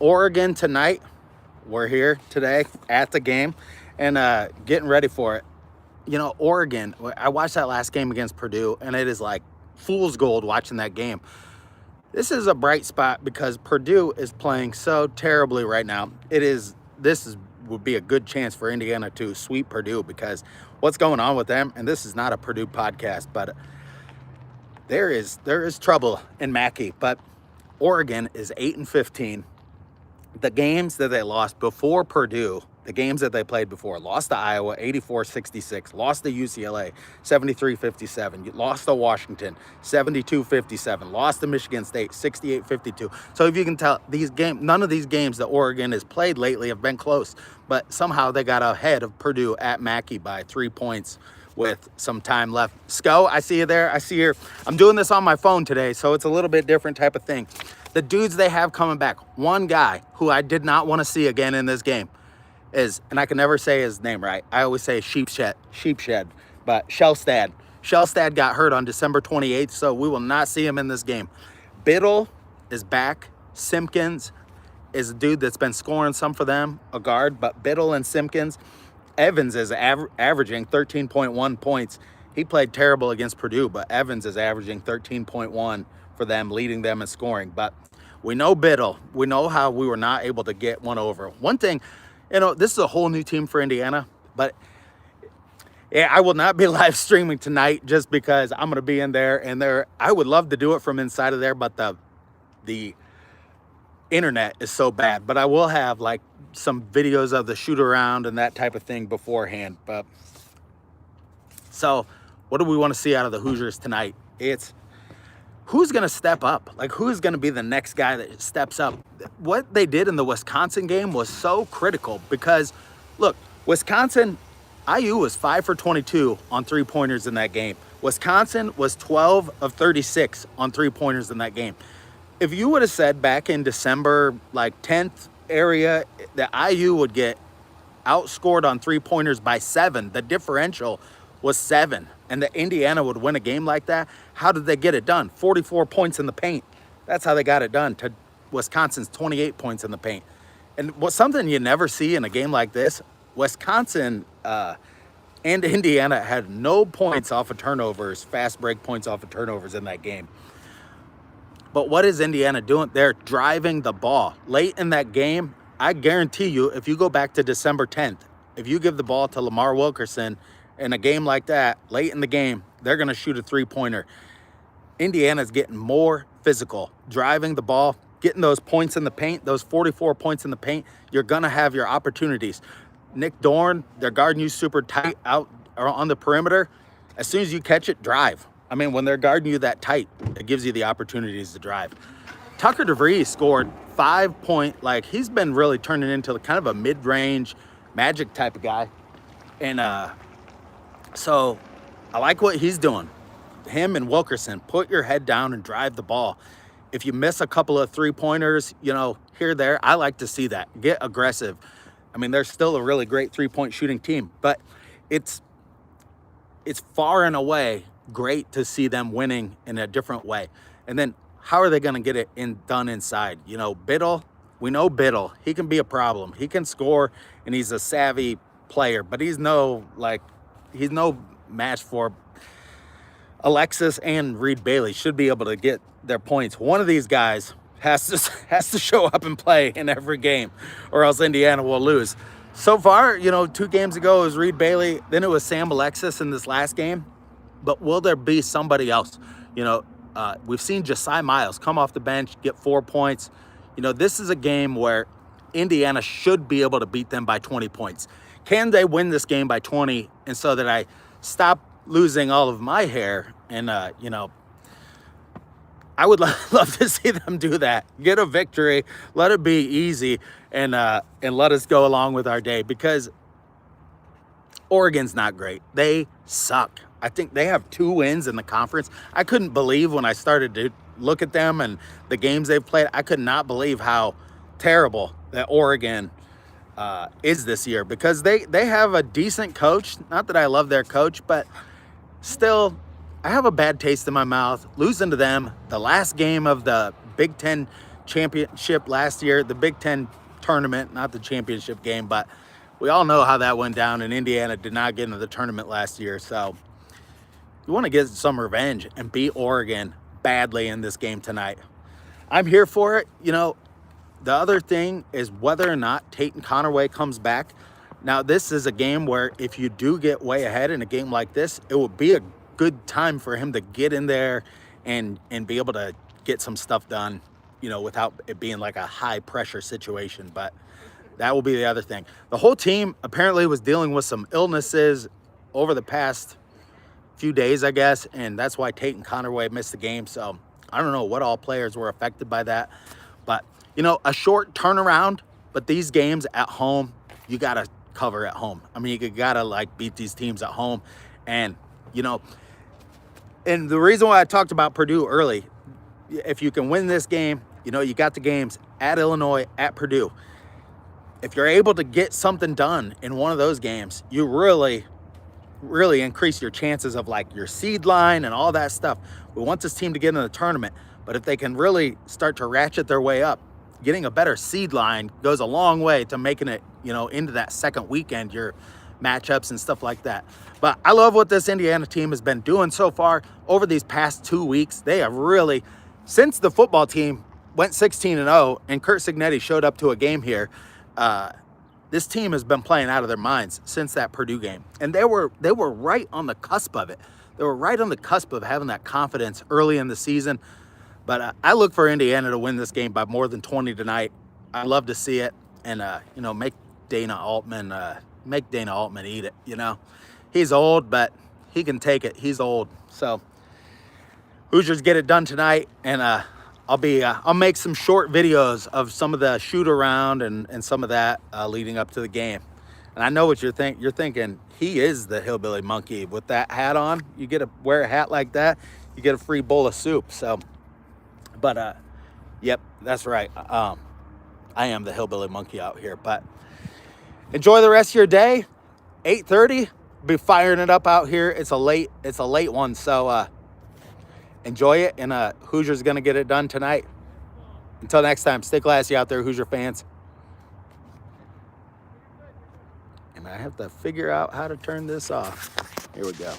Oregon tonight. We're here today at the game and getting ready for it. You know, Oregon, I watched that last game against Purdue, and it is like fool's gold watching that game. This is a bright spot because Purdue is playing so terribly right now. Would be a good chance for Indiana to sweep Purdue because what's going on with them, and this is not a Purdue podcast, but there is trouble in Mackey. But Oregon is 8-15. The games that they lost before Purdue, the games that they played before, lost to Iowa 84-66, lost to UCLA 73-57, lost to Washington 72-57, lost to Michigan State 68-52. So if you can tell, none of these games that Oregon has played lately have been close, but somehow they got ahead of Purdue at Mackey by 3 points with some time left. Sco, I see you there. I see you. I'm doing this on my phone today, so it's a little bit different type of thing. The dudes they have coming back, one guy who I did not want to see again in this game is, and I can never say his name right. I always say Sheepshed, but Shelstad. Shelstad got hurt on December 28th, so we will not see him in this game. Biddle is back. Simpkins is a dude that's been scoring some for them, a guard, but Biddle and Simpkins. Evans is averaging 13.1 points. He played terrible against Purdue, but Evans is averaging 13.1 for them, leading them in scoring. But we know Biddle. We know how we were not able to get one over. One thing, this is a whole new team for Indiana, but yeah, I will not be live streaming tonight just because I'm going to be in there, and I would love to do it from inside of there, but the internet is so bad. But I will have like some videos of the shoot around and that type of thing beforehand. But so what do we want to see out of the Hoosiers tonight? It's who's going to step up? Like, who's going to be the next guy that steps up? What they did in the Wisconsin game was so critical because, look, Wisconsin, IU was 5 for 22 on three-pointers in that game. Wisconsin was 12 of 36 on three-pointers in that game. If you would have said back in December, like 10th area, that IU would get outscored on three-pointers by 7, the differential was 7, and that Indiana would win a game like that, how did they get it done? 44 points in the paint. That's how they got it done, to Wisconsin's 28 points in the paint. And what's something you never see in a game like this, Wisconsin and Indiana had no points off of turnovers, fast break points off of turnovers in that game. But what is Indiana doing? They're driving the ball. Late in that game, I guarantee you, if you go back to December 10th, if you give the ball to Lamar Wilkerson in a game like that, late in the game, they're going to shoot a three-pointer. Indiana's getting more physical, driving the ball, getting those points in the paint, those 44 points in the paint. You're going to have your opportunities. Nick Dorn, they're guarding you super tight out on the perimeter. As soon as you catch it, drive. I mean, when they're guarding you that tight, it gives you the opportunities to drive. Tucker DeVries scored 5-point, like he's been really turning into kind of a mid-range Magic type of guy. And so I like what he's doing. Him and Wilkerson, put your head down and drive the ball. If you miss a couple of three-pointers, here, there, I like to see that. Get aggressive. I mean, they're still a really great three-point shooting team, but it's far and away great to see them winning in a different way. And then how are they going to get it done inside? Biddle, we know Biddle. He can be a problem. He can score, and he's a savvy player, but he's no match for Alexis and Reed Bailey. Should be able to get their points. One of these guys has to show up and play in every game, or else Indiana will lose. So far, 2 games ago it was Reed Bailey, then it was Sam Alexis in this last game. But will there be somebody else? We've seen Josiah Miles come off the bench, get 4 points. This is a game where Indiana should be able to beat them by 20 points. Can they win this game by 20? And so that I stop losing all of my hair and, I would love to see them do that. Get a victory, let it be easy, and let us go along with our day, because Oregon's not great. They suck. I think they have 2 wins in the conference. I couldn't believe when I started to look at them and the games they've played, I could not believe how terrible that Oregon is this year, because they have a decent coach. Not that I love their coach, but still, I have a bad taste in my mouth losing to them the last game of the Big Ten championship last year, the Big Ten tournament, not the championship game, but we all know how that went down, and Indiana did not get into the tournament last year. So you want to get some revenge and beat Oregon badly in this game tonight. I'm here for it. You know, the other thing is whether or not Tayton Connerway comes back. Now, this is a game where if you do get way ahead in a game like this, it would be a good time for him to get in there and be able to get some stuff done, you know, without it being like a high pressure situation. But that will be the other thing. The whole team apparently was dealing with some illnesses over the past few days, I guess, and that's why Tayton Connerway missed the game. So I don't know what all players were affected by that, but you know, a short turnaround. But these games at home, you gotta cover at home. I mean, you gotta like beat these teams at home, and you know, and the reason why I talked about Purdue early, if you can win this game, you know, you got the games at Illinois, at Purdue. If you're able to get something done in one of those games, you really increase your chances of like your seed line and all that stuff. We want this team to get in the tournament, but if they can really start to ratchet their way up, getting a better seed line goes a long way to making it, you know, into that second weekend, your matchups and stuff like that. But I love what this Indiana team has been doing so far over these past 2 weeks. They have really, since the football team went 16-0 and Curt Cignetti showed up to a game here, this team has been playing out of their minds since that Purdue game. And they were right on the cusp of it. They were right on the cusp of having that confidence early in the season. But I look for Indiana to win this game by more than 20 tonight. I'd love to see it, and you know, make Dana Altman eat it. You know, he's old, but he can take it. He's old. So Hoosiers get it done tonight, and I'll make some short videos of some of the shoot around and some of that leading up to the game. And I know what you're thinking. He is the hillbilly monkey with that hat on. You get to wear a hat like that, you get a free bowl of soup. So, but yep, that's right. I am the hillbilly monkey out here. But enjoy the rest of your day. 8:30. Be firing it up out here. It's a late one. So enjoy it, and Hoosiers gonna get it done tonight. Until next time, stay classy out there, Hoosier fans. And I have to figure out how to turn this off. Here we go.